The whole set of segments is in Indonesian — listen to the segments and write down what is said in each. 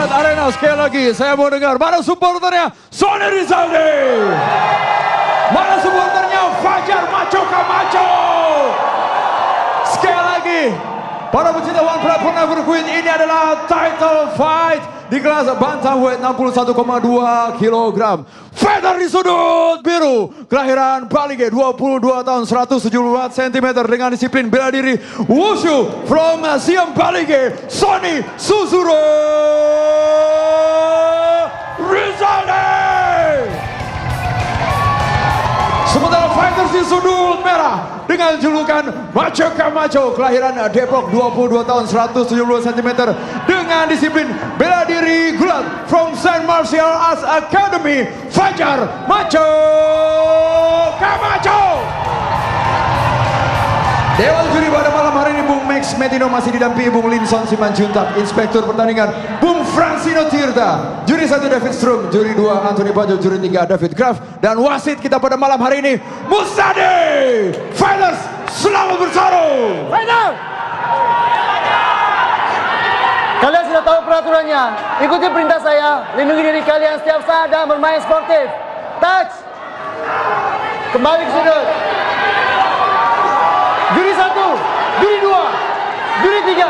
Gulat Arena. Sekali lagi saya mau dengar mana supporternya Sony Rizaldi, mana supporternya Fajar Macho Camacho. Sekali lagi para pecinta One Pride for Never Quit, ini adalah title fight di kelas bantamweight 61,2 kg. Fighter di sudut biru, kelahiran Bali, 22 tahun, 174 cm, dengan disiplin bela diri Wushu from Siam Bali, Sony Susuro Rizaldi. Sementara fighters di sudut merah dengan julukan Macho Camacho, kelahiran Depok, 22 tahun, 170 cm, dengan disiplin bela diri gulat from Saint Martial Arts Academy, Fajar Macho Camacho. Dewan juri pada malam hari ini Bung Max Metino masih didampingi Bung Linson Simanjuntak, inspektur pertandingan Bung Francino Tirta, juri 1 David Strum, juri 2 Anthony Bajo, juri 3 David Graf, dan wasit kita pada malam hari ini Mustadi. Fighters, selamat bertarung. Fighter! Kalian sudah tahu peraturannya. Ikuti perintah saya. Lindungi diri kalian setiap saat dan bermain sportif. Touch. Kembali ke sudut. Juri 1, juri 2, juri 3,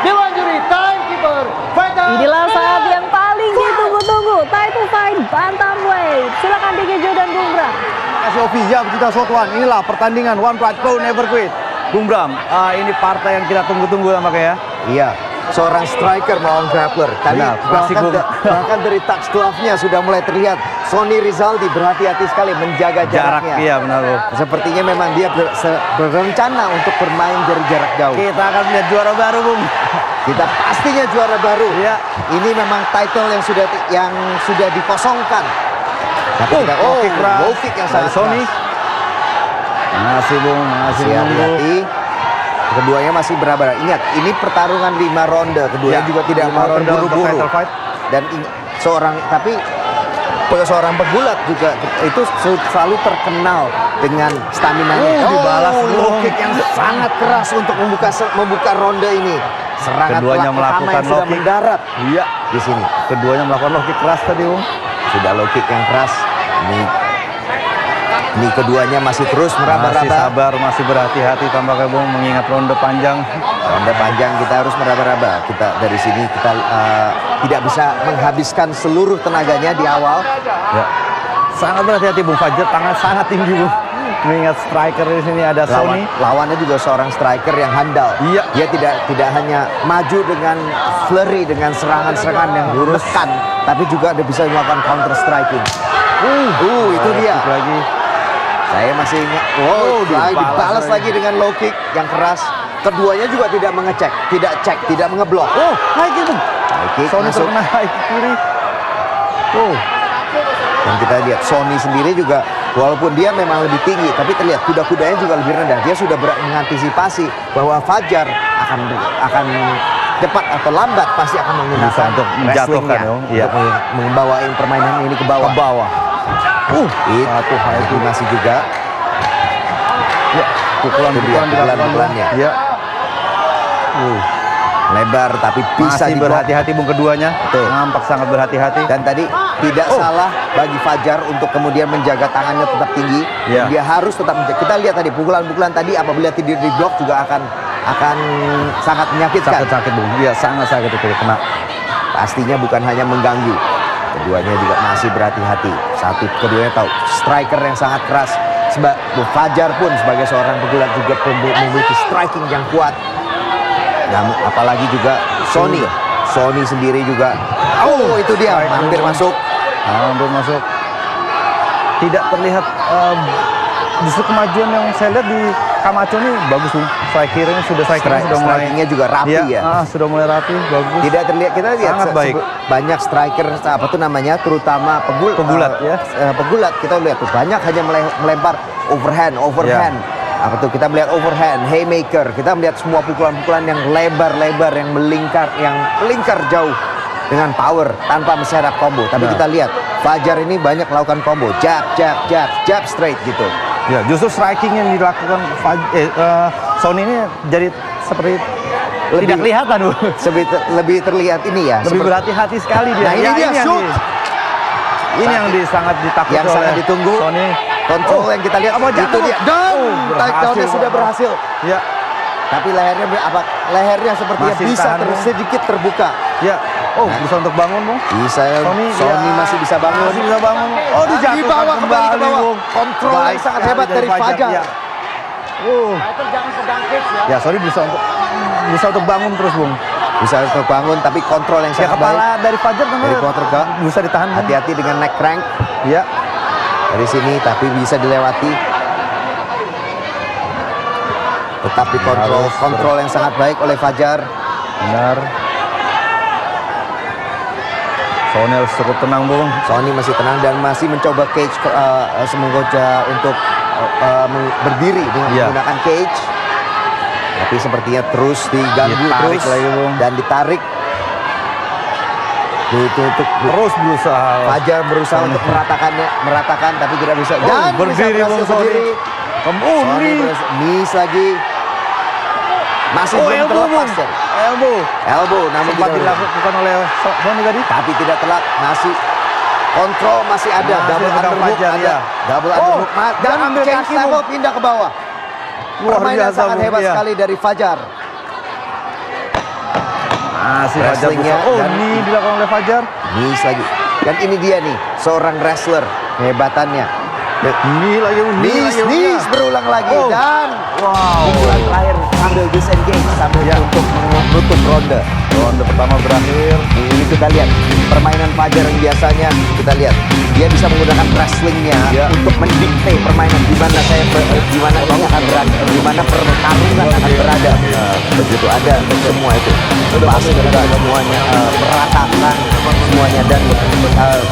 Dewan juri, timekeeper, fighter. Inilah saat yang paling ditunggu-tunggu, title fight bantamweight. Silakan Dikejo dan Bung Bram. Kasih official pecinta Shotwan, inilah pertandingan One Pride Pro Never Quit. Bung Bram, ini partai yang kita tunggu-tunggu tampaknya ya. Iya, seorang striker melawan grappler. Tadi bahkan dari touch glove-nya sudah mulai terlihat Sony Rizaldi berhati-hati sekali menjaga jaraknya. Iya benar Bung. Sepertinya memang dia berencana untuk bermain dari jarak jauh. Kita akan melihat juara baru Bung. Kita pastinya juara baru. Iya. Ini memang title yang sudah dikosongkan. Tapi tidak low kick yang sangat Sony. Masih Bung, masih hati-hati. Keduanya masih berabad. Ingat, ini pertarungan 5 ronde. Keduanya juga tidak mau terburu-buru. Dan seorang pegulat juga itu selalu terkenal dengan stamina-nya. Dibalas low kick yang sangat keras untuk membuka ronde ini. Serangan keduanya pertama yang sudah mendarat. Iya, di sini. Keduanya melakukan low kick keras tadi Bung. Sudah low kick yang keras. Ini keduanya masih terus meraba-raba. Masih sabar, masih berhati-hati tampaknya Bung, mengingat ronde panjang. Ronde panjang kita harus meraba-raba. Kita dari sini kita tidak bisa menghabiskan seluruh tenaganya di awal. Ya. Sangat berhati-hati Bung. Fajar tangan sangat tinggi Bung. Mengingat striker di sini ada Sony. Lawannya juga seorang striker yang handal. Iya. Dia tidak hanya maju dengan flurry, dengan serangan-serangan yang menekan, tapi juga dia bisa melakukan counter striking. Itu dia. Lagi. Saya masih ingat. Dibalas lagi dengan low kick yang keras. Keduanya juga tidak mengecek, tidak mengeblok. High kick Bung. High kick Sony masuk. terkena high kick kiri. Dan kita lihat Sony sendiri juga, walaupun dia memang lebih tinggi, tapi terlihat kuda-kudanya juga lebih rendah. Dia sudah mengantisipasi bahwa Fajar akan cepat atau lambat pasti akan menggunakan untuk menjatuhkan untuk membawa permainan ini ke bawah. Itu high kick masih juga. Ya, pukulan-pukulannya. Ya. Lebar tapi bisa masih berhati-hati Bung keduanya. Betul. Nampak sangat berhati-hati. Dan tadi tidak salah bagi Fajar untuk kemudian menjaga tangannya tetap tinggi. Ya. Dia harus tetap menjaga. Kita lihat tadi pukulan-pukulan tadi apabila tidak di blok juga akan sangat menyakitkan. Sakit Bung. Iya, sangat sakit itu kena. Pastinya bukan hanya mengganggu. Keduanya juga masih berhati-hati. Keduanya tahu striker yang sangat keras. Fajar pun sebagai seorang pegulat juga memiliki striking yang kuat. Namun apalagi juga Sony sendiri juga. Itu dia hampir masuk. Tidak terlihat justru kemajuan yang saya lihat di Camacho ini bagus Bung. Strikingnya sudah Strikingnya juga rapi ya. Sudah mulai rapi, bagus. Tidak terlihat, kita lihat sangat baik. Banyak striker terutama pegulat ya. Pegulat kita lihat tuh banyak hanya melempar overhand. Kita melihat overhand, haymaker. Kita melihat semua pukulan-pukulan yang lebar-lebar, yang melingkar jauh dengan power tanpa menseret combo. Tapi kita lihat Fajar ini banyak melakukan combo, jab straight gitu. Ya, justru striking yang dilakukan Sony ini jadi seperti tidak kelihatan loh. lebih terlihat ini ya. Lebih berhati-hati sekali dia. Nah, ini dia shoot. Ini yang sangat ditakutkan Yang sangat ditunggu. Sony. Kontrol yang kita lihat. Itu dia. Dan takedown-nya sudah berhasil. Ya. Tapi lehernya sepertinya Masih bisa tahan, Bung. sedikit terbuka. Ya. Oh, bisa untuk bangun, Bung. Bisa. Sony ya. masih bisa bangun. Masih bisa bangun. Oh, dijatuhkan Dibawa kembali ke bawah. Bung. Kontrol yang Baik sangat sekali hebat dari Fajar. Ya. Jangan pegang cage ya. Ya, Sony bisa untuk bangun terus, Bung. Bisa untuk bangun, tapi kontrol yang Ya, sangat baik. kepala dari Fajar Dari quarter guard. bisa ditahan. Bung. Hati-hati dengan neck crank. Ya. Dari sini, tapi bisa dilewati. Tetap dikontrol. Kontrol yang sangat baik oleh Fajar. Benar. Sony harus cukup tenang, Bung. Sony masih tenang dan masih mencoba cage Semengoja untuk berdiri dengan menggunakan cage. Tapi sepertinya terus diganggu Ditarik terus lagi, Bung. dan ditarik. Ditutup Terus berusaha. Fajar berusaha untuk meratakan tapi tidak bisa. Dan berdiri, bisa Bung berhasil Sony. berdiri. Sony miss lagi. Masih belum terlepas ya. Elbow namun Sempat tidak dilakukan oleh Sony tadi. tapi tidak telak, masih kontrol masih ada, Masih double pegang underhook Fajar, ada, ya. double underhook dan ambil change kaki, level Bung. pindah ke bawah. Luar Permainan biasa, sangat Bung, hebat iya. sekali dari Fajar. Masih Fajar Wrestlingnya berusaha. Oh, dan- ini dilakukan oleh Fajar. Miss lagi. Dan ini dia nih, seorang wrestler kehebatannya. Ini lagi, Miss berulang lagi dan pukulan terakhir sambil disengage sambil untuk menutup ronde. Ronde pertama berakhir. Ini kita lihat permainan Fajar yang biasanya kita lihat dia bisa menggunakan wrestlingnya untuk mendikte permainan di mana ini akan berada, di mana pertarungan akan berada. Begitu ada untuk semua itu. Pas juga semuanya meratakan semuanya dan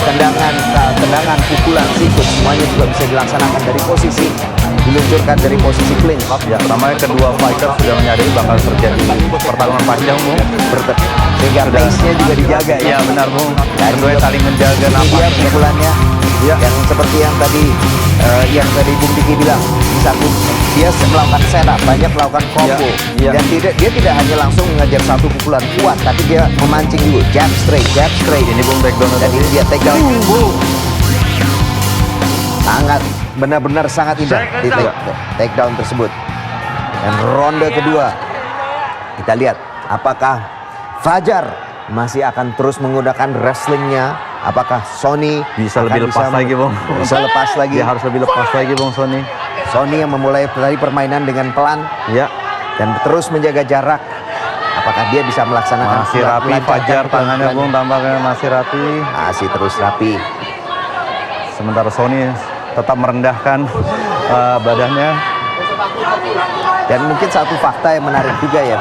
tendangan, pukulan, sikut semuanya juga bisa dilaksanakan dari posisi diluncurkan dari posisi clinch. Ya, pertamanya kedua fighter sudah menyadari bakal terjadi pertarungan panjang, Bung. Sehingga pace-nya juga dijaga ya. Iya, benar, Bung. Kedua saling menjaga Ini napas. dia pukulannya yang seperti yang tadi Bung Diki bilang, di satu dia melakukan setup, banyak melakukan combo dan dia tidak hanya langsung mengajar satu pukulan kuat, tapi dia memancing dulu, jab straight. Ini Bung backdown Dan tadi. ini dia takedown. Sangat benar-benar sangat indah di takedown tersebut. Dan ronde kedua kita lihat apakah Fajar masih akan terus menggunakan wrestlingnya, apakah Sony Bisa akan lebih lepas lagi, Bung. bisa lepas lagi. Dia harus lebih lepas lagi, Bung Sony. Sony yang memulai tadi permainan dengan pelan Ya, dan terus menjaga jarak. Apakah dia bisa melaksanakan masih rapi melancarkan Fajar tangannya, pukulan? Bung, tampaknya masih rapi. Masih terus rapi. Sementara Sony tetap merendahkan badannya. Dan mungkin satu fakta yang menarik juga ya.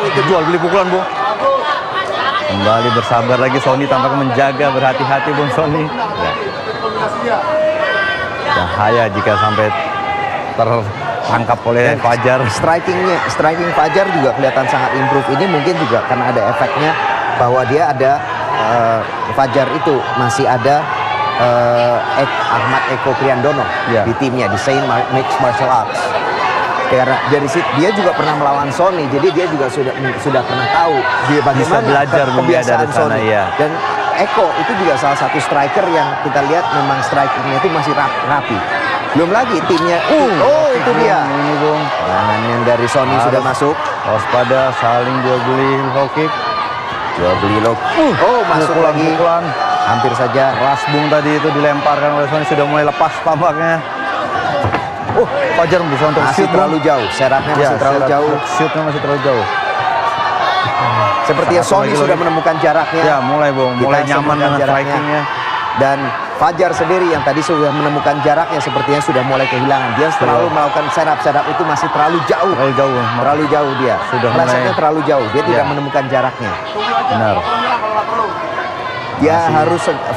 Itu jual beli pukulan, Bung. Kembali bersabar lagi Sony, tampaknya menjaga berhati-hati, Bung Sony. Bahaya jika sampai tertangkap oleh Fajar. Striking Fajar juga kelihatan sangat improve. Ini mungkin juga karena ada efeknya bahwa dia ada Fajar itu masih ada Ahmad Eko Priandono di timnya di Saint Mixed Martial Arts. Karena dari situ dia juga pernah melawan Sony, jadi dia juga sudah pernah tahu dia bagaimana belajar kebiasaan dari sana, Sony. ya. Dan Eko itu juga salah satu striker yang kita lihat memang strikingnya itu masih rapi. Belum lagi timnya. Itu dia. Ini, Bung. Serangan yang dari Sony sudah masuk. Waspada, saling jual beli low kick. Jual beli low. Masuk lagi. Pukulan. Hampir saja. Ras Bung tadi itu dilemparkan oleh Sony, sudah mulai lepas tampaknya. Fajar bisa untuk Masih shoot, terlalu Bung. jauh. Serapnya masih terlalu jauh. Shootnya masih terlalu jauh. Sepertinya Satu Sony lagi, sudah lagi. menemukan jaraknya. Ya, mulai, Bung. Kita Mulai nyaman menemukan dengan jaraknya. strikingnya. Dan Fajar sendiri yang tadi sudah menemukan jaraknya sepertinya sudah mulai kehilangan. Dia selalu melakukan setup itu masih terlalu jauh. Terlalu jauh. Terlalu jauh dia. Sudah Melesetnya mulai- terlalu jauh. Dia tidak menemukan jaraknya. Benar.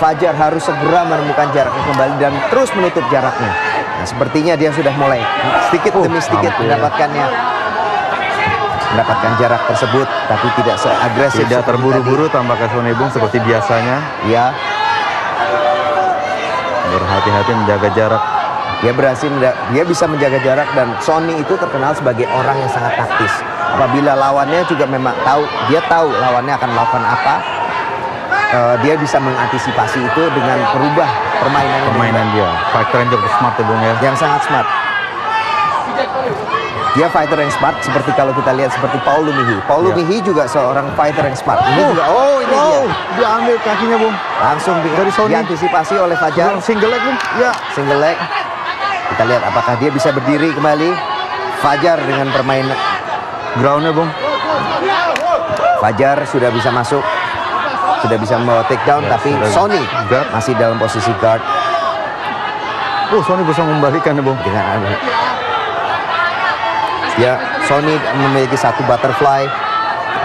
Fajar harus segera menemukan jaraknya kembali dan terus menutup jaraknya. Nah, sepertinya dia sudah mulai sedikit demi sedikit mendapatkan jarak tersebut, tapi tidak seagresif. Tidak seperti terburu-buru tampaknya Sony, Bung, seperti biasanya. tadi. Ya, Berhati-hati menjaga jarak. dia bisa menjaga jarak dan Sony itu terkenal sebagai orang yang sangat taktis. apabila lawannya juga memang dia tahu lawannya akan melakukan apa, dia bisa mengantisipasi itu dengan merubah permainan dia. Fighter yang cukup smart ya Bung ya. yang sangat smart. Dia fighter yang smart, seperti kalau kita lihat seperti Paul Lumihi. Paul Lumihi juga seorang fighter yang smart. Ini juga, ini dia ambil kakinya Bung. langsung Dari Sony. diantisipasi oleh Fajar. Single leg Bung. Ya. Single leg. Kita lihat apakah dia bisa berdiri kembali. Fajar dengan permainan Groundnya Bung. Fajar sudah bisa masuk, sudah bisa membawa takedown, tapi Sony guard. masih dalam posisi guard Sony bisa membalikan ya Bung. dengan Sony memiliki satu butterfly,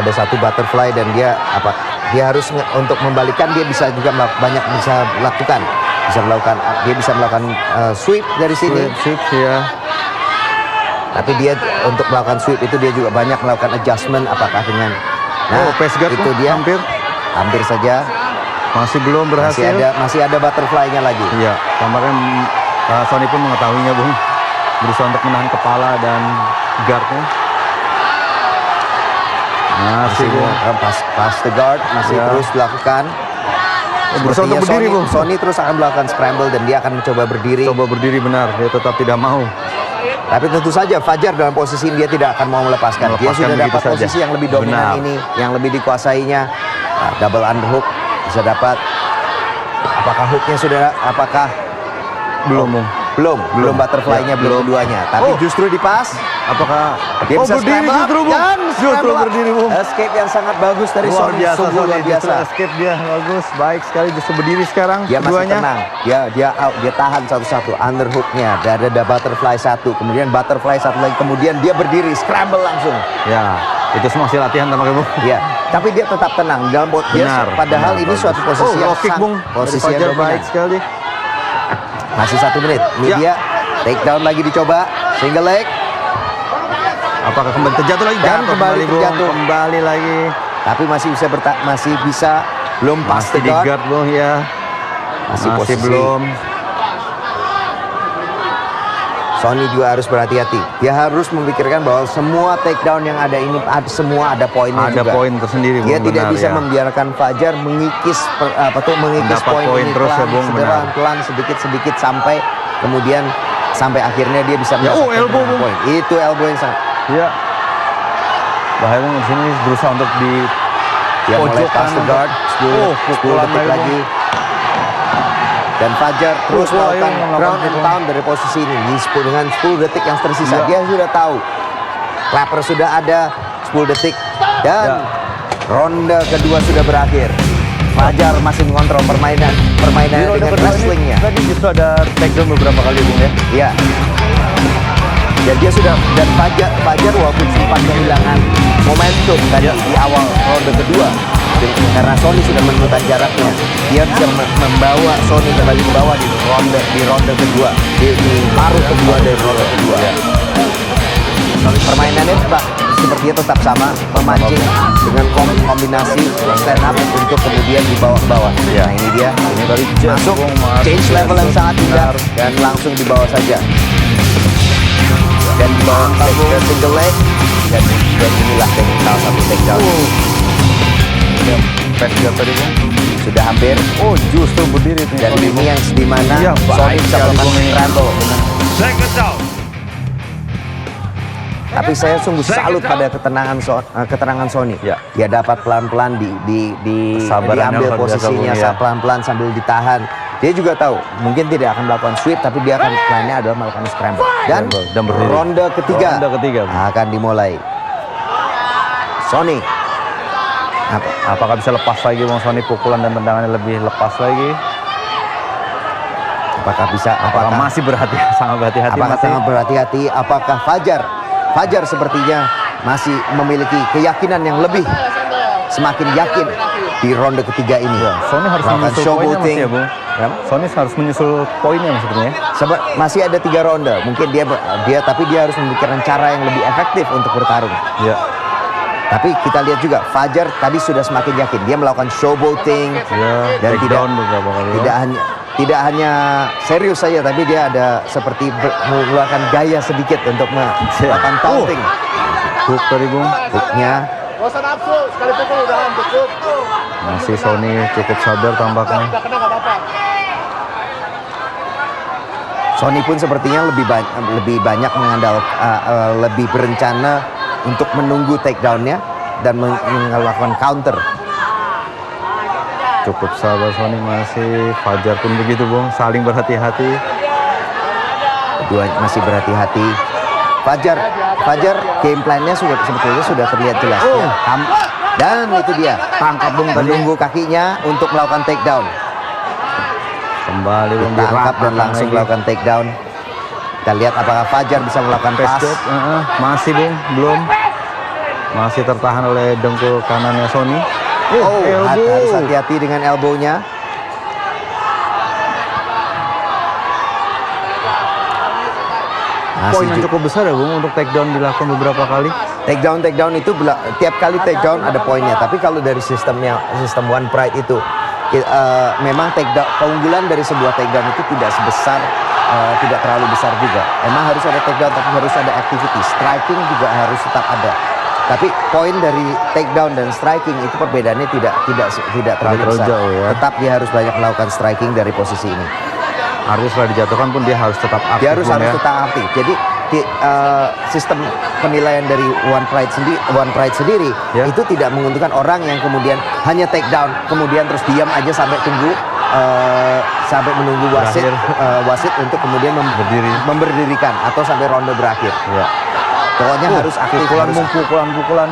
ada satu butterfly dan dia harus untuk membalikan, dia bisa juga bisa melakukan sweep dari sini. Sweep ya. Tapi dia untuk melakukan sweep itu dia juga banyak melakukan adjustment, apakah dengan pace guard itu dia hampir saja masih belum berhasil. masih ada butterfly-nya lagi. Iya, tampaknya Sony pun mengetahuinya Bung. Berusaha untuk menahan kepala dan guardnya. Masih pas the guard masih terus dilakukan. Berusaha untuk berdiri Bung. Sony terus akan melakukan scramble dan dia akan mencoba berdiri. Coba berdiri benar, dia tetap tidak mau. Tapi tentu saja Fajar dalam posisi dia tidak akan mau melepaskan. Dia sudah dapat posisi yang lebih dominan ini, yang lebih dikuasainya. Double underhook bisa dapat. Apakah hooknya sudah? Belum butterfly-nya belum keduanya. Tapi justru di pas. Apakah Dia bisa berdiri scramble justru Bung? dan Justru scramble. berdiri Bung. Escape yang sangat bagus dari Luar Sony. biasa Sungguh Sony, luar biasa. justru escape dia bagus, baik sekali, justru berdiri sekarang. Dia masih keduanya. tenang. Dia tahan satu-satu. Underhooknya, ada butterfly satu, kemudian butterfly satu lagi, kemudian dia berdiri, scramble langsung. Ya, itu semua hasil latihan tampaknya Bung. Ya, tapi dia tetap tenang dalam padahal ini bagus. suatu posisi yang kick Bung. posisi Dari yang Fajar baik dominan. sekali. Masih 1 menit. Ini dia takedown lagi dicoba, single leg. Apakah kembali terjatuh lagi? Dan kembali Bung. terjatuh. Kembali lagi. Tapi masih bisa belum pas Masih di guard Bung ya. Masih posisi. belum. Sony juga harus berhati-hati. Dia harus memikirkan bahwa semua takedown yang ada ini semua ada poinnya Ada juga. poin tersendiri Bung. Dia tidak benar, bisa ya. membiarkan Fajar mengikis Mendapat poin poin ini terus ya, Bung, benar. pelan sedikit sampai kemudian akhirnya dia bisa Ya, mendapatkan elbow, Bung. poin. Itu elbow yang sangat. Iya. Bahaya Bung di sini berusaha untuk di Dia mulai pojokan pass the guard. 10 pukulan detik lagi. Dan Fajar terus melakukan ground and pound dari posisi ini. Dengan 10 detik yang tersisa, dia sudah tahu Clapper sudah ada 10 detik dan ronde kedua sudah berakhir. Fajar masih mengontrol permainan dengan wrestlingnya. Tadi justru ada takedown beberapa kali Bung ya. Iya. Dan dia sudah Fajar walaupun sempat kehilangan momentum tadi di awal ronde kedua. Karena Sony sudah menemukan jaraknya, dia bisa membawa Sony kembali ke bawah di ronde kedua, di paruh kedua dari ronde kedua. Permainannya sepertinya tetap sama, memancing dengan kombinasi stand up untuk kemudian dibawa ke bawah. Ya. Nah ini dia, Ini baru masuk change level yang sangat indah dan langsung dibawa saja. Dan dibawa ke single leg dan inilah salah satu takedown. Pass guard tadi Bung. Sudah hampir. Justru berdiri itu. Dan ini yang di mana Iya, Sony baik bisa sekali, melakukan Bung, ini. scramble. Tapi saya sungguh salut pada ketenangan Sony. Ya. Dia dapat pelan-pelan Kesabarannya diambil luar biasa, posisinya, Bung, ya. pelan-pelan sambil ditahan. Dia juga tahu mungkin tidak akan melakukan sweep, tapi dia akan plannya adalah melakukan scramble. Dan berdiri. ronde ketiga Bung. akan dimulai. Sony. Apakah bisa lepas lagi Bung Sony, pukulan dan tendangannya lebih lepas lagi? Apakah bisa? Apakah masih sangat berhati-hati? Apakah sangat berhati-hati? Apakah Fajar sepertinya masih memiliki keyakinan yang lebih, semakin yakin di ronde ketiga ini. Ya, Sony harus Melakukan menyusul poinnya showboating. masih ya Bung. Sony harus menyusul poinnya maksudnya. Masih ada 3 ronde. Mungkin tapi dia harus memikirkan cara yang lebih efektif untuk bertarung. Ya. Tapi kita lihat juga Fajar tadi sudah semakin yakin. Dia melakukan showboating Ya, dan takedown beberapa kali. tidak hanya serius saja, tapi dia ada seperti mengeluarkan gaya sedikit untuk melakukan taunting. Hook tadi Bung. Hooknya Masih Sony cukup sabar tampaknya. Sony pun sepertinya lebih banyak lebih berencana untuk menunggu takedown-nya dan melakukan counter. Cukup sabar Sony masih. Fajar pun begitu Bung, saling berhati-hati. Kedua masih berhati-hati. Fajar game plan-nya sebetulnya sudah terlihat jelas. Dan itu dia, Tangkap Bung tadi. menunggu kakinya untuk melakukan takedown. Kembali Bung Ditangkap dan langsung melakukan takedown. Kita lihat apakah Fajar bisa melakukan pass. Masih Bung, belum. Masih tertahan oleh dengkul kanannya Sony. Harus hati-hati dengan elbow-nya. Poin yang cukup besar ya Bung untuk takedown dilakukan beberapa kali. Takedown itu tiap kali takedown ada poinnya. Tapi kalau dari sistem One Pride itu memang takedown, keunggulan dari sebuah takedown itu tidak terlalu besar juga. Emang harus ada takedown tapi harus ada activity. Striking juga harus tetap ada. Tapi poin dari takedown dan striking itu perbedaannya tidak terlalu besar. Jauh, ya. Tetap dia harus banyak melakukan striking dari posisi ini. Artinya setelah dijatuhkan pun dia harus tetap aktif. Dia harus tetap aktif. Jadi sistem penilaian dari One Pride sendiri Ya. itu tidak menguntungkan orang yang kemudian hanya take down kemudian terus diam aja sampai menunggu wasit untuk kemudian memberdirikan atau sampai ronde berakhir. Ya. Pokoknya harus aktif. Pukulan.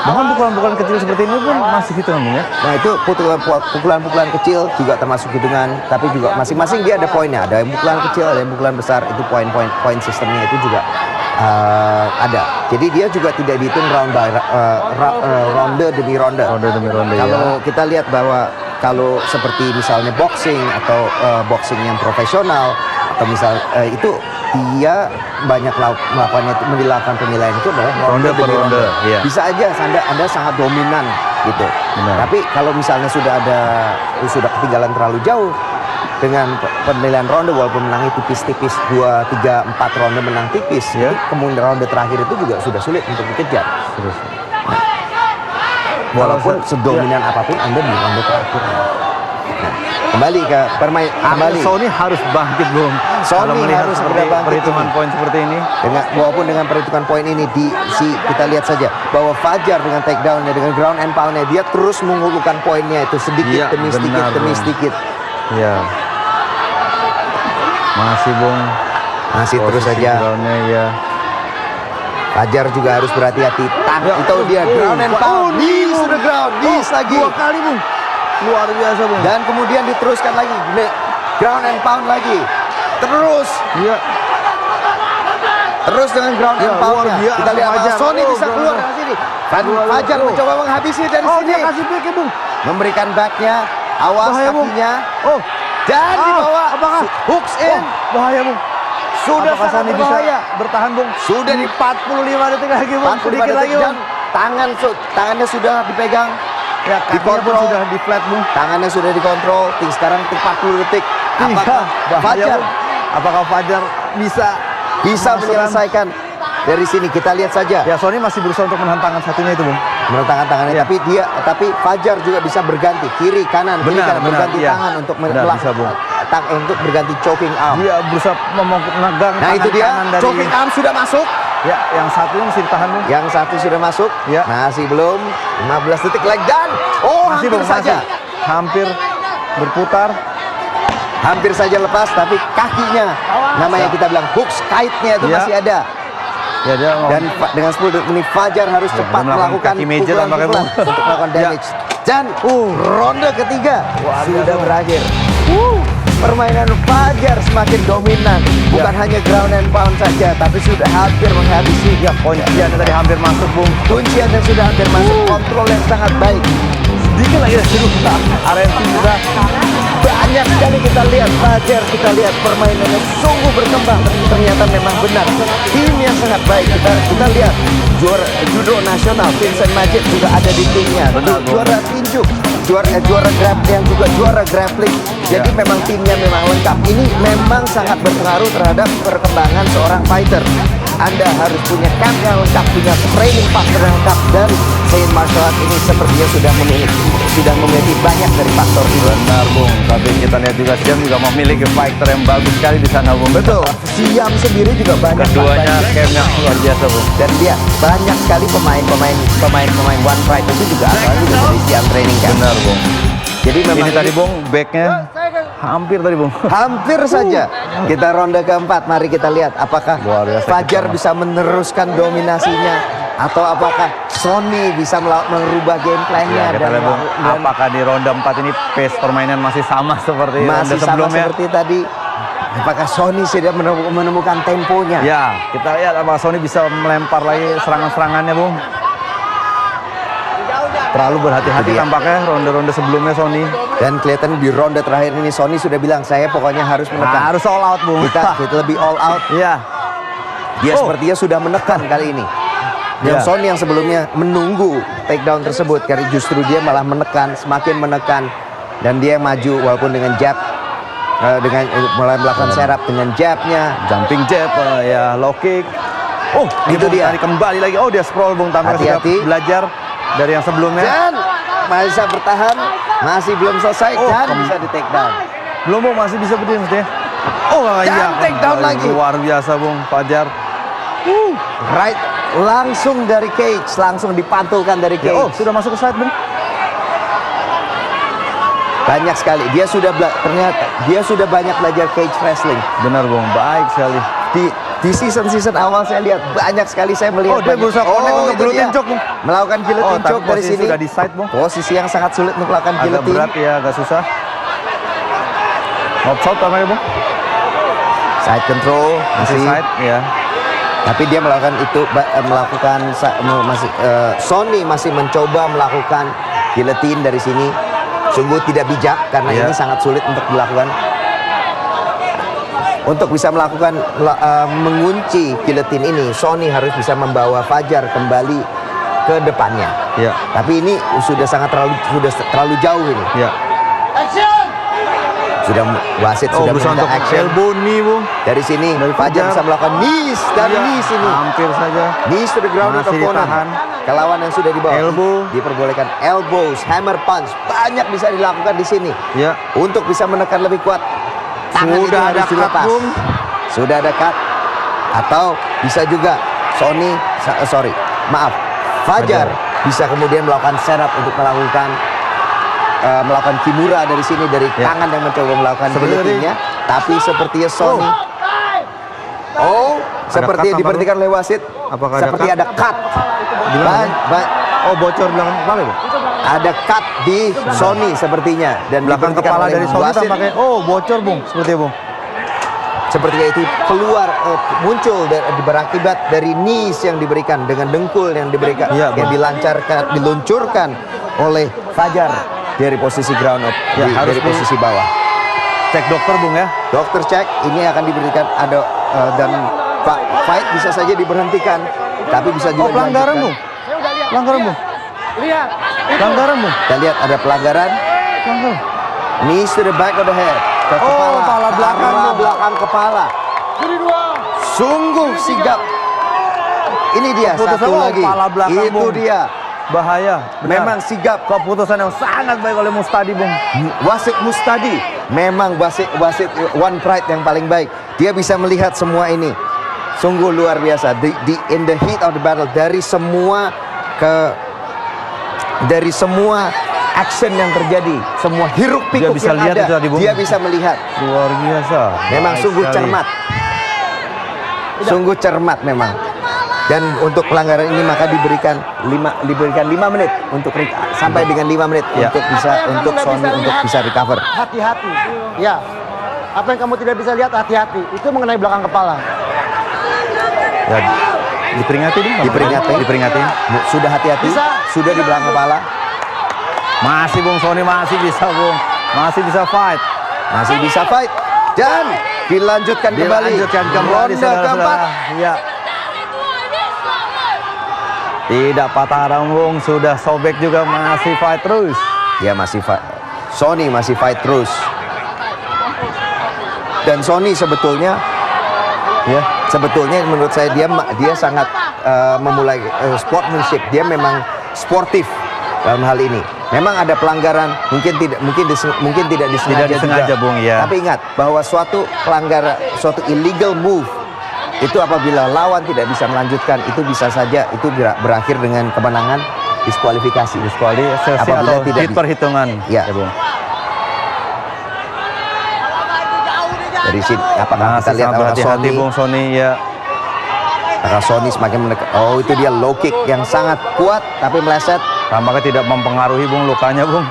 Bahkan pukulan kecil seperti ini pun masih hitungan ya. Nah itu pukulan kecil juga termasuk hitungan, tapi juga masing-masing dia ada poinnya. Ada yang pukulan kecil, ada yang pukulan besar. Itu poin sistemnya itu juga ada. Jadi dia juga tidak dihitung ronde demi ronde. Kalau kita lihat bahwa kalau seperti misalnya boxing atau boxing yang profesional atau misal itu dia banyak melakukan penilaian itu adalah ronde per ronde. Iya. Bisa aja Anda sangat dominan gitu. Benar. Tapi kalau misalnya sudah ketinggalan terlalu jauh dengan penilaian ronde walaupun menangnya tipis-tipis 2, 3, 4 ronde menang tipis, Ya. kemudian ronde terakhir itu juga sudah sulit untuk dikejar. Walaupun sedominan apapun Anda di ronde terakhir. Kembali ke Sony harus bangkit Bung. Sony Kalau melihat harus seperti bangkit perhitungan ini. poin seperti ini. Walaupun dengan perhitungan poin ini kita lihat saja bahwa Fajar dengan takedown-nya, dengan ground and pound-nya dia terus mengukuhkan poinnya itu sedikit demi sedikit. Iya. Masih Bung. Masih terus Posisi saja. ground-nya, ya. Fajar juga harus berhati-hati. Itu dia ground and pound. Knees to the ground. Knees lagi. 2 kali Bung. Luar biasa Bung. Dan kemudian diteruskan lagi. Ground and pound lagi. Terus. Iya. Terus dengan ground and pound-nya. biasa, Kita lihat Fajar. Sony bisa keluar dari sini. Fajar mencoba menghabisi dari sini. Dia kasih pick Bung. Memberikan back-nya. Awas Bahaya, Bung. kakinya. Oh. Dan dibawa. Apakah Hooks in. Bahaya Bung. Sudah Apakah sangat Sony bisa berbahaya. bertahan Bung? Sudah di 45 detik lagi Bung. 45 Sedikit lagi detik dan Bung. tangannya sudah dipegang. Ya, kakinya pun sudah di flat Bung. Tangannya sudah dikontrol. Sekarang 40 detik. Apakah Bahaya, Fajar Bung. Apakah Fajar bisa menyelesaikan dari sini? Kita lihat saja. Ya, Sony masih berusaha untuk menahan tangan satunya itu Bung. Menekan tangannya, Ya. tapi Fajar juga bisa berganti kiri kanan, Benar, berganti iya. tangan untuk Benar, bisa, Bung. untuk berganti choking arm. Dia berusaha memegang Nah itu dia, tangan dari choking arm sudah masuk. ya, yang satunya mesti ditahan Bung. Yang satu sudah masuk, Ya. masih belum. 15 detik lagi dan Masih hampir Bung, saja. masih. Hampir berputar. Hampir saja lepas, tapi kakinya, namanya kita bilang hooks, kite-nya itu Ya. masih ada. Ya, dia Dan dengan 10 detik ini Fajar harus cepat dia melakukan melakukan kaki meja tampaknya, pukulan-pukulan Bung. untuk melakukan Ya. damage. Dan ronde ketiga sudah berakhir. Permainan Fajar semakin dominan. Bukan hanya ground and pound saja, tapi sudah hampir menghabisi. ya kunciannya tadi hampir masuk Bung. Kunciannya sudah hampir masuk. Kontrol yang sangat baik. Sedikit lagi sudah RMC sudah Banyak sekali kita lihat Fajar, kita lihat permainannya sungguh berkembang. Ternyata memang benar. Tim yang sangat baik. Kita lihat juara judo nasional Vincent Majid juga ada di timnya. Juara tinju, juara grappling, yang juga juara grappling. Jadi memang timnya memang lengkap. Ini memang sangat berpengaruh terhadap perkembangan seorang fighter. Anda harus punya camp yang lengkap, punya training partner yang lengkap. Dan Saint Martial Arts ini sepertinya sudah memiliki banyak dari faktor ini. Benar Bung, tapi kita lihat juga Siam juga memiliki fighter yang bagus sekali di sana Bung. Betul, Siam sendiri juga banyak. Keduanya campnya luar biasa Bung. Dan dia banyak sekali pemain One Pride itu juga asalnya juga dari Siam Training Camp. Benar Bung. Jadi memang Ini tadi Bung, backnya hampir tadi Bung. hampir saja. Kita ronde keempat, mari kita lihat apakah Luar biasa Fajar kita. bisa meneruskan dominasinya atau apakah Sony bisa merubah game Ya, plan-nya kita lihat Bung, apakah di ronde 4 ini pace permainan masih sama seperti ronde masih sama sebelumnya? seperti tadi. Apakah Sony sudah menemukan temponya? Ya, kita lihat apakah Sony bisa melempar lagi serangan-serangannya Bung. Terlalu berhati-hati Itu dia. tampaknya ronde-ronde sebelumnya Sony. Dan kelihatan di ronde terakhir ini Sony sudah bilang saya pokoknya harus menekan. Harus all out Bung. Kita lebih all out. Iya. Dia Oh. sepertinya sudah menekan kali ini. Ya. Yang Sony yang sebelumnya menunggu takedown tersebut, karena justru dia malah menekan, semakin menekan, dan dia maju walaupun dengan jab, dengan mulai melakukan serap dengan jabnya. Jumping jab, ya low kick. Oh, Itu dia. Tadi kembali lagi. Oh, dia scroll Bung, tampaknya sudah Hati-hati. belajar dari yang sebelumnya. Dan masih bisa bertahan, masih belum selesai Oh, dan bisa di takedown. Belum Bung, masih bisa berdiri mestinya. Oh, Dan iya. takedown Kembali. lagi. Luar biasa Bung, Fajar. Right, langsung dari cage, langsung dipantulkan dari cage. Oh, sudah masuk ke side Bung. Banyak sekali. Ternyata dia sudah banyak belajar cage wrestling. Benar Bung, baik sekali. Di season awal saya lihat banyak sekali saya melihat. Oh, dia banyak- berusaha connect untuk itu guillotine dia. choke, Bung. Melakukan Oh, guillotine tapi choke dari posisi sini. sudah di side Bung. Posisi yang sangat sulit untuk melakukan Agak guillotine. berat ya, agak susah. Outside tampaknya Bung. Side control Masih masih. side ya. Tapi dia melakukan itu Sony masih mencoba melakukan guillotine dari sini. Sungguh tidak bijak karena Iya. ini sangat sulit untuk dilakukan. Untuk bisa melakukan mengunci guillotine ini, Sony harus bisa membawa Fajar kembali ke depannya. Ya. Tapi ini sudah terlalu jauh ini. Ya. Wasit Oh, sudah berusaha minta untuk action. elbow knee Bung. Dari sini Dari Fajar Fajar. bisa melakukan knees dari Iya, knees ini. hampir saja. Knees to the ground Masih of opponent. ditahan. Ke lawan yang sudah dibawa. Elbow. Diperbolehkan elbows, hammer punch. Banyak bisa dilakukan di sini. Ya. Untuk bisa menekan lebih kuat. Tangan itu Sudah harus ada cut, dilepas. Bung. Sudah ada cut. Atau bisa juga Fajar bisa kemudian melakukan setup untuk melakukan kimura dari sini, dari Ya. tangan yang mencoba melakukan Seperti guillotine-nya. Tapi sepertinya Sony seperti cut diberhentikan oleh wasit. Apakah ada Seperti cut? ada cut. Di mana, Bung? Oh, bocor belakang kepala Bung. Ada cut di Sony sepertinya dan Belakang diberhentikan kepala oleh dari Sony wasit. tampaknya. Oh, bocor Bung, seperti Bung. Sepertinya itu keluar muncul berakibat dari knees yang diberikan dengan dengkul yang diberikan Iya, yang Bang. diluncurkan oleh Fajar dari posisi ground up Ya, harus dari Bung. posisi bawah. Cek dokter Bung ya. Dokter cek ini akan diberikan dan fight bisa saja diberhentikan tapi bisa juga Oh, pelanggaran Bung. dilanjutkan. Pelanggaran Bung. Lihat. Pelanggaran Bung. Kita lihat ada pelanggaran. Pelanggaran. Knees to the back of the head. Ke Oh, kepala, kepala ke belakang, arah Bung. belakang kepala. Sungguh sigap. Ini dia Keputusan, satu oh, lagi. kepala belakang, Itu Bung. dia. Bahaya. Benar. Memang sigap. Keputusan yang sangat baik oleh Mustadi Bung. Wasit Mustadi memang wasit One Pride yang paling baik. Dia bisa melihat semua ini. Sungguh luar biasa. In the heat of the battle dari semua action yang terjadi, semua hiruk Dia pikuk bisa yang lihat ada, itu tadi, Bung. dia bisa melihat. Luar biasa. Memang Baik sungguh sekali. cermat. Sungguh cermat memang. Dan untuk pelanggaran ini maka diberikan 5 menit untuk sampai dengan 5 menit Ya. untuk Sony untuk bisa recover. Hati-hati. Ya. Apa yang kamu tidak bisa lihat, hati-hati. Itu mengenai belakang kepala. Ya, diperingati Bung. Diperingati. Sudah hati-hati, Bisa. sudah di belakang kepala, Masih Bung, Sony masih bisa Bung. Masih bisa fight. masih bisa fight dan dilanjutkan kembali. Dilanjutkan kembali Ronde keempat. saudara-saudara. Ya. Tidak patah arang Bung, sudah sobek juga, masih fight terus. Dia masih fight. Sony masih fight terus. Dan Sony sebetulnya Ya. sebetulnya menurut saya dia sangat memulai sportsmanship. Dia memang sportif dalam hal ini. Memang ada pelanggaran, mungkin tidak disengaja juga. Bung, ya. Tapi ingat bahwa suatu pelanggaran, suatu illegal move itu apabila lawan tidak bisa melanjutkan, itu bisa saja itu berakhir dengan kemenangan, diskualifikasi apabila atau tidak perhitungan. Ya, Bung. Dari sini apakah kita lihat hati-hati Bung Sony ya. Apakah Sony semakin mendekat? Oh, itu dia low kick yang sangat kuat tapi meleset. Tampaknya tidak mempengaruhi Bung lukanya Bung.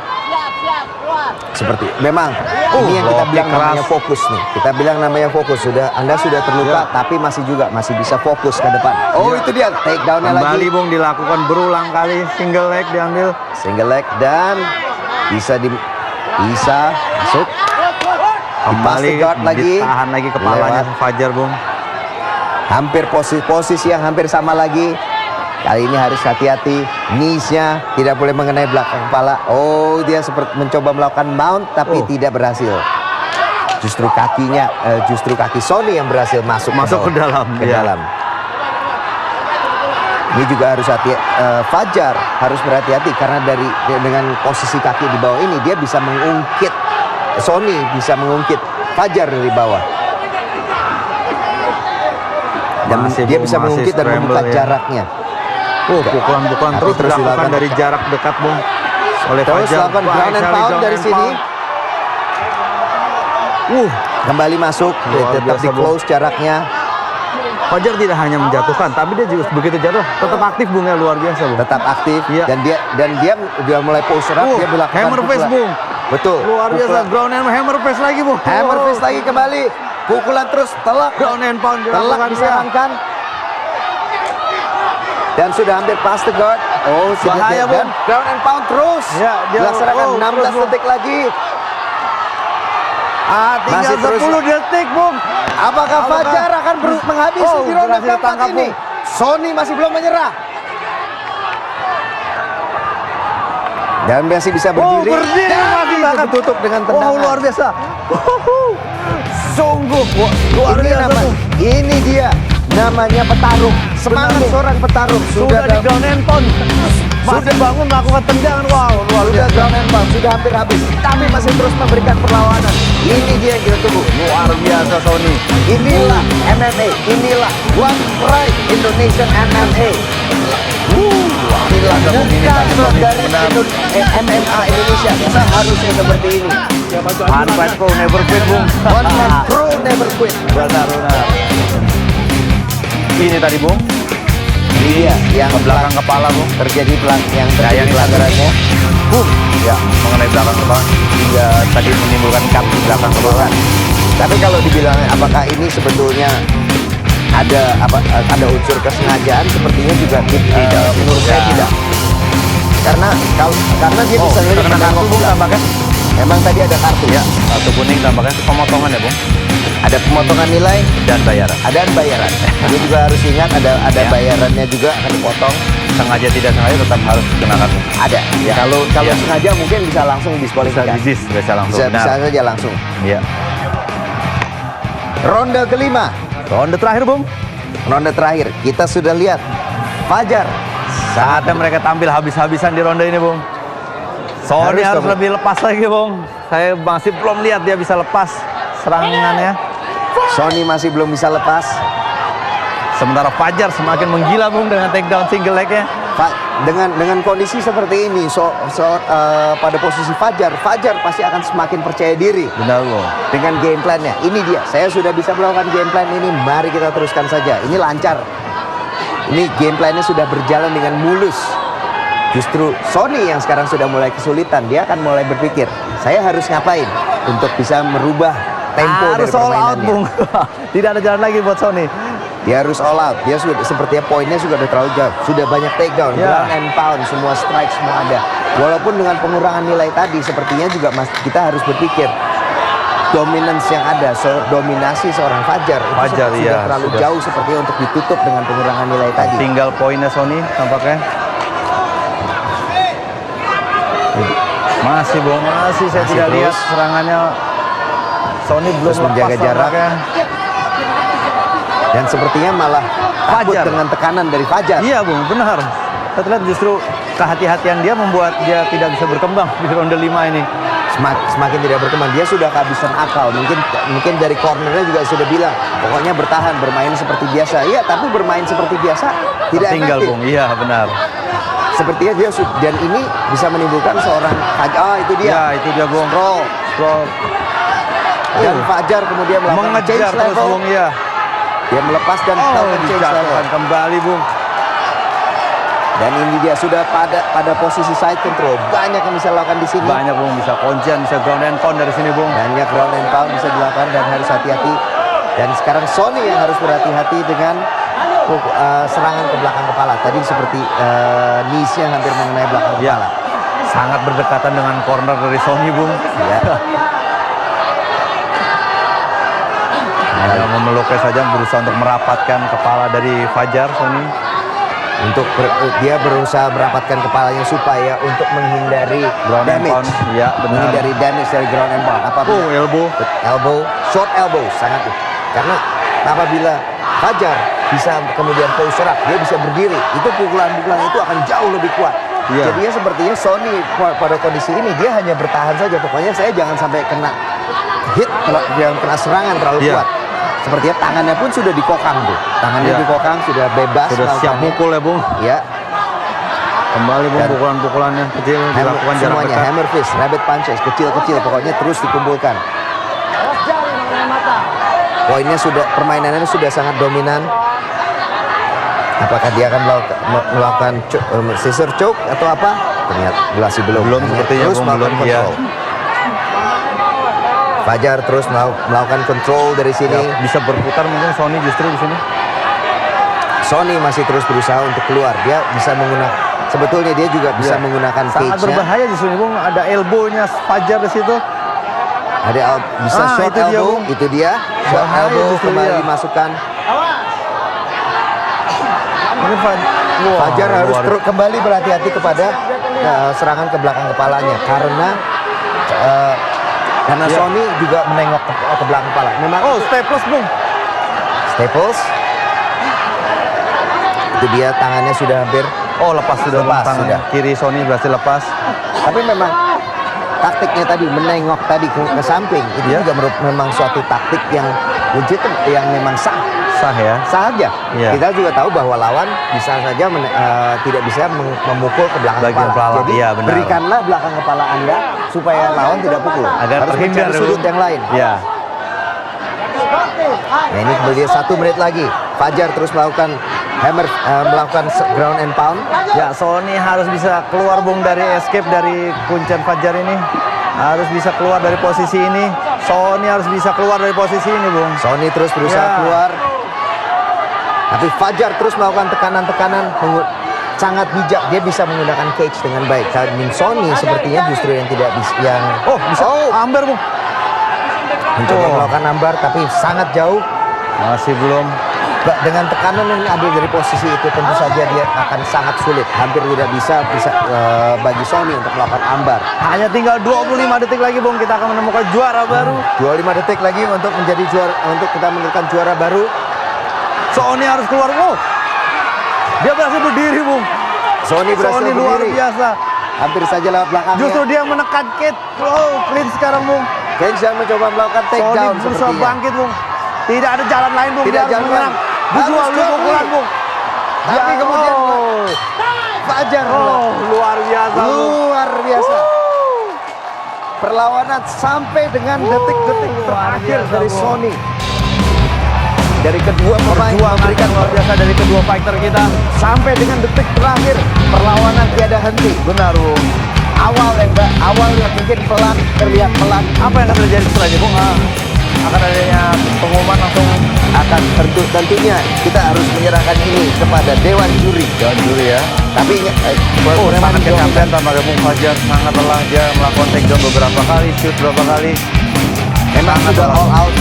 Seperti memang ini yang kita bilang namanya fokus nih. Kita bilang namanya fokus. Anda sudah terluka tapi masih bisa fokus ke depan. Oh, itu dia take down-nya lagi. Kembali Bung dilakukan berulang kali, single leg diambil. Single leg dan bisa masuk. Kembali ditahan lagi kepalanya Fajar Bung. Hampir posisi yang hampir sama lagi. Kali ini harus hati-hati, knees-nya tidak boleh mengenai belakang kepala. Oh, dia seperti mencoba melakukan mount tapi tidak berhasil. Justru kaki Sony yang berhasil masuk ke dalam. Ini juga harus Fajar harus berhati-hati karena dengan posisi kaki di bawah ini dia bisa mengungkit Sony, bisa mengungkit Fajar dari bawah. Dan dia bisa mengungkit dan membuka jaraknya. Pukulan-pukulan terus dilakukan dari jarak dekat Bung oleh terus Fajar. Lakukan ground and pound dari sini. Kembali masuk, tetap di close jaraknya. Fajar tidak hanya menjatuhkan, tapi dia juga begitu jatuh tetap aktif Bung ya, luar biasa Bung. Tetap aktif ya. dan dia sudah mulai posture up, dia melakukan hammer face Bung. Betul. Luar biasa, ground and hammer face lagi Bung. Hammer face lagi kembali. Pukulan terus telak. Ground and pound telak diserangkan. Dan sudah hampir past the guard. Oh, bahaya Bung. Ground and pound terus. Ya, dilaksanakan 16 detik lagi. Tinggal 10 detik Bung. Apakah Fajar akan menghabisi di ronde keempat ini? Sony masih belum menyerah. Dan masih bisa berdiri. Berdiri masih tutup dengan tendangan. Luar biasa. Sungguh luar biasa. Ini dia namanya petarung. Semangat seorang petarung. Sudah di ground and pound. Sudah bangun melakukan tendangan. Wow, luar biasa. Sudah ground and pound, sudah hampir habis. Tapi masih terus memberikan perlawanan. Ini dia yang kita tunggu. Luar biasa Sony. Inilah MMA. Inilah One Pride Indonesian MMA. Inilah dari MMA Indonesia. Kita harusnya seperti ini. One Pride Pro never quit Bung. One Pride Pro never quit. Benar. Ini tadi Bung. Iya, yang ke belakang kepala Bung. Terjadi pelanggarannya. Ya, mengenai belakang kepala hingga tadi menimbulkan cut di belakang kepala. Tapi kalau dibilang apakah ini sebetulnya ada unsur kesengajaan, sepertinya juga tidak. Menurut saya tidak. Karena dia bisa kena kartu Bung tampaknya. Memang tadi ada kartu. Ya, kartu kuning tampaknya pemotongan ya Bung. Ada pemotongan nilai dan bayaran. Dia juga harus ingat ada bayarannya juga akan dipotong. Sengaja tidak sengaja tetap harus dikenakan. Ada. Ya. Kalau sengaja mungkin bisa langsung diskualifikasi. Bisa langsung. Bisa saja langsung. Iya. Ronde kelima. Ronde terakhir Bung. Ronde terakhir. Kita sudah lihat Fajar. Saatnya mereka tampil habis-habisan di ronde ini Bung. Sony harus lebih lepas lagi Bung. Saya masih belum lihat dia bisa lepas serangannya. Sony masih belum bisa lepas. Sementara Fajar semakin menggila Bung dengan takedown single leg-nya. Dengan kondisi seperti ini, pada posisi Fajar pasti akan semakin percaya diri. Benar Bung. Dengan game plan-nya. Ini dia. Saya sudah bisa melakukan game plan ini. Mari kita teruskan saja. Ini lancar. Ini game plan-nya sudah berjalan dengan mulus. Justru Sony yang sekarang sudah mulai kesulitan. Dia akan mulai berpikir, saya harus ngapain untuk bisa merubah tempo dari permainannya. Bung. Tidak ada jalan lagi buat Sony. Dia harus all out. Dia sudah sepertinya poinnya sudah terlalu jauh. Sudah banyak takedown, ground and pound, semua strike semua ada. Walaupun dengan pengurangan nilai tadi, sepertinya juga kita harus berpikir dominance yang ada, dominasi seorang Fajar itu sudah terlalu jauh sepertinya untuk ditutup dengan pengurangan nilai tadi. Tinggal poinnya Sony tampaknya. Masih Bung, masih saya tidak lihat serangannya. Sony belum menjaga jarak. Dan sepertinya malah takut Fajar. dengan tekanan dari Fajar. Iya Bung, benar. Kita lihat justru kehati-hatian dia membuat dia tidak bisa berkembang di ronde 5 ini. Semakin tidak berkembang, dia sudah kehabisan akal. Mungkin dari cornernya juga sudah bilang, pokoknya bertahan, bermain seperti biasa. Iya, tapi bermain seperti biasa tidak Tinggal efektif. Bung, iya benar. Sepertinya dia dan ini bisa menimbulkan seorang Fajar. Itu dia. Ya, itu dia Bung. Scroll. Dan Fajar kemudian melakukan Mengejar change terus level. Bung, ya. Dia melepas dan melakukan change level. Dijatuhkan kembali Bung. Dan ini dia sudah pada posisi side control. Banyak yang bisa dilakukan di sini. Banyak Bung, bisa kuncian, bisa ground and pound dari sini Bung. Banyak ground and pound bisa dilakukan dan harus hati-hati. Dan sekarang Sony yang harus berhati-hati dengan serangan ke belakang kepala. Tadi seperti knees-nya hampir mengenai belakang Ya, kepala. sangat berdekatan dengan corner dari Sony Bung. Ya. Hanya memeluknya saja, berusaha untuk merapatkan kepala dari Fajar Sony. Dia berusaha merapatkan kepalanya supaya untuk menghindari Ground and pound. damage. Ya, benar. Menghindari damage dari ground and pound. Apabila Elbow. short elbow sangat. Karena apabila Fajar bisa kemudian posture up, dia bisa berdiri. Itu pukulan-pukulan itu akan jauh lebih kuat. Iya. Jadinya sepertinya Sony pada kondisi ini dia hanya bertahan saja. Pokoknya saya jangan sampai kena hit, jangan kena serangan terlalu Iya. kuat. Sepertinya tangannya pun sudah dikokang tuh. Tangannya Iya. dikokang, sudah bebas. Sudah siap melakukannya. mukul ya Bung. Ya, Kembali Bung, Dan- pukulan-pukulan yang kecil dilakukan jarak semuanya dekat. hammer fist, rabbit punches, kecil-kecil pokoknya terus dikumpulkan. Poinnya sudah, permainannya sudah sangat dominan. Apakah dia akan melakukan scissor choke atau apa? Ternyata masih belum. Belum, sepertinya terus Bung, melakukan belum, iya. control. Fajar terus melakukan control dari sini. Ya, bisa berputar mungkin Sony justru di sini. Sony masih terus berusaha untuk keluar. Dia bisa menggunakan, sebetulnya dia juga bisa Ya. menggunakan Sangat cage-nya. berbahaya justru ini Bung, ada elbow-nya Fajar di situ. Ada bisa short itu dia, elbow, Bung. itu dia. Short Bahaya elbow justru kembali dia. dimasukkan. Ini Fajar harus kembali berhati-hati kepada serangan ke belakang kepalanya karena Ya. Sony juga menengok ke belakang kepala. Memang staples Bung. staples. Itu dia tangannya sudah hampir. Lepas sudah Lepas, tangan sudah. kiri Sony berhasil lepas. Tapi memang taktiknya tadi menengok tadi ke samping itu Ya. juga memang suatu taktik yang legit, yang memang sah Ya. saja. Iya. Kita juga tahu bahwa lawan bisa saja tidak bisa memukul ke belakang Bagian kepala. kepala, Jadi iya, benar. berikanlah belakang kepala Anda supaya lawan tidak pukul. Agar Harus terhindar mencari sudut yang lain. Ya. Nah, ini kemudian 1 menit lagi. Fajar terus melakukan melakukan ground and pound. Ya, Sony harus bisa keluar Bung dari escape dari kuncian Fajar ini. Harus bisa keluar dari posisi ini. Sony harus bisa keluar dari posisi ini Bung. Sony terus berusaha Ya. keluar. Tapi Fajar terus melakukan tekanan-tekanan sangat bijak. Dia bisa menggunakan cage dengan baik. Dan Sony sepertinya justru yang tidak bisa Bisa ambar Bung. mencoba melakukan ambar tapi sangat jauh. Masih belum. Dengan tekanan yang ada dari posisi itu tentu saja dia akan sangat sulit. Hampir tidak bisa bagi Sony untuk melakukan ambar. Hanya tinggal 25 detik lagi Bung, kita akan menemukan juara baru. 25 detik lagi untuk menjadi juara, untuk kita menemukan juara baru. Sony harus keluar. Dia berhasil berdiri Bung. Sony berhasil Sony luar berdiri. biasa. Hampir saja lewat belakangnya. Justru dia menekan Kate. Clean sekarang Bung. Kenji mencoba melakukan take Sony down berusaha sepertinya. bangkit Bung. Tidak ada jalan lain Bung. Tidak Dia harus jalan menyerang. lain. Dijual Harus dulu pukulan Bung. Tapi kemudian Fajar luar biasa Bung. luar biasa. Perlawanan sampai dengan detik-detik terakhir biasa, dari Bung. Sony. Dari kedua pemain memberikan luar biasa dari kedua fighter kita. sampai dengan detik terakhir perlawanan tiada henti. Benar Bung. Awalnya mungkin pelan, terlihat pelan, Apa yang akan terjadi setelahnya Bung? Akan adanya pengumuman langsung. akan tentunya kita harus menyerahkan ini kepada Dewan Juri. Dewan Juri ya. Tapi Sangat kecapean tanpa Bung Fajar. Sangat lelah dia melakukan takedown beberapa kali, shoot beberapa kali. memang sangat sudah lelah. all out.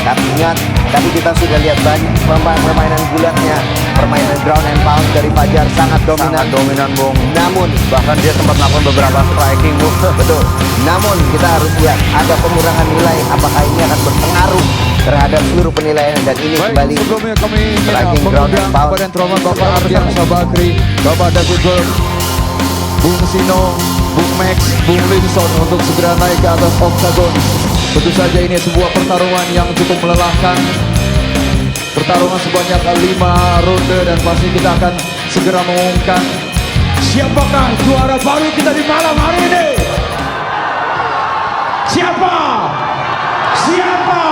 Tapi ingat, tadi kita sudah lihat banyak permainan bulatnya, permainan ground and pound dari Fajar sangat dominan. Sangat dominan, Bung. Namun, Bahkan dia sempat melakukan beberapa striking, Bung. betul. Namun kita harus lihat ada pengurangan nilai. Apakah ini akan berpengaruh terhadap seluruh penilaian dan ini Baik, kembali sebelumnya kami striking ground mengundang and pound. Bapak Dentroman, Bapak Ardian Sabakri, Bapak David Berg, Bung Sino, Bung Max, Bung Linson untuk segera naik ke atas oktagon. Tentu saja ini sebuah pertarungan yang cukup melelahkan. Pertarungan sebanyak 5 ronde dan pasti kita akan segera mengumumkan siapakah juara baru kita di malam hari ini. Siapa? Siapa?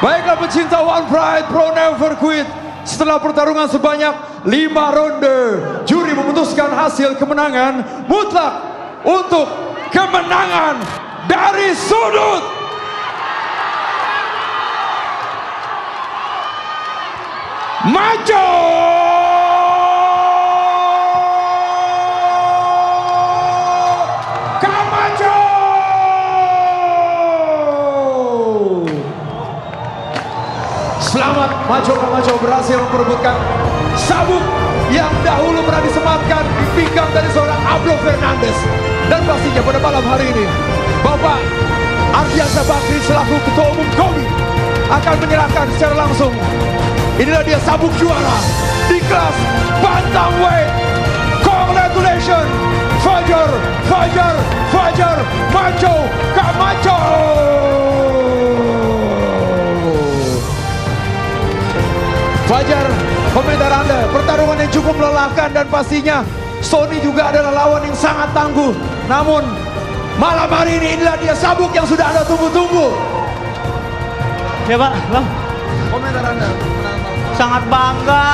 Baiklah pecinta One Pride Pro Never Quit. Setelah pertarungan sebanyak 5 ronde, juri memutuskan hasil kemenangan mutlak untuk kemenangan dari sudut Macho Camacho. Selamat, Macho Camacho berhasil memperebutkan sabuk yang dahulu pernah disematkan di pinggang dari seorang Ablo Fernandes. Dan pastinya pada malam hari ini Bapak Ardian Sabakri selaku Ketua Umum KONI akan menyerahkan secara langsung. Inilah dia sabuk juara di kelas Bantamweight. Congratulations Fajar Macho Camacho. Fajar, komentar Anda, pertarungan yang cukup melelahkan dan pastinya Sony juga adalah lawan yang sangat tangguh. Namun malam hari ini inilah dia sabuk yang sudah Anda tunggu-tunggu. Ya Pak, Bang, Komentar Anda. sangat bangga.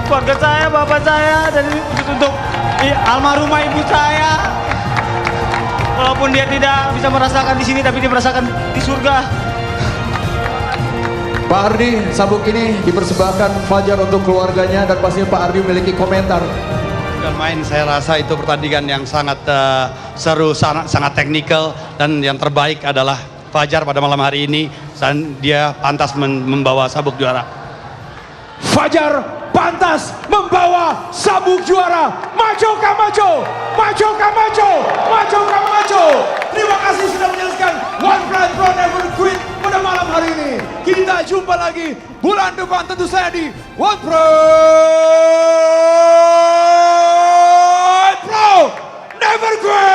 Keluarga saya, bapak saya, dan untuk almarhumah ibu saya. Walaupun dia tidak bisa merasakan di sini, tapi dia merasakan di surga. Pak Ardi, sabuk ini dipersembahkan Fajar untuk keluarganya dan pastinya Pak Ardi memiliki komentar. Dan main, saya rasa itu pertandingan yang sangat seru, sangat teknikal, dan yang terbaik adalah Fajar pada malam hari ini dan dia pantas membawa sabuk juara. Fajar pantas membawa sabuk juara. Macho Camacho, Macho Camacho, Macho Camacho. Terima kasih sudah menyaksikan One Pride Pro Never Quit pada malam hari ini. Kita jumpa lagi bulan depan tentu saja di One Pride Pro Never Quit.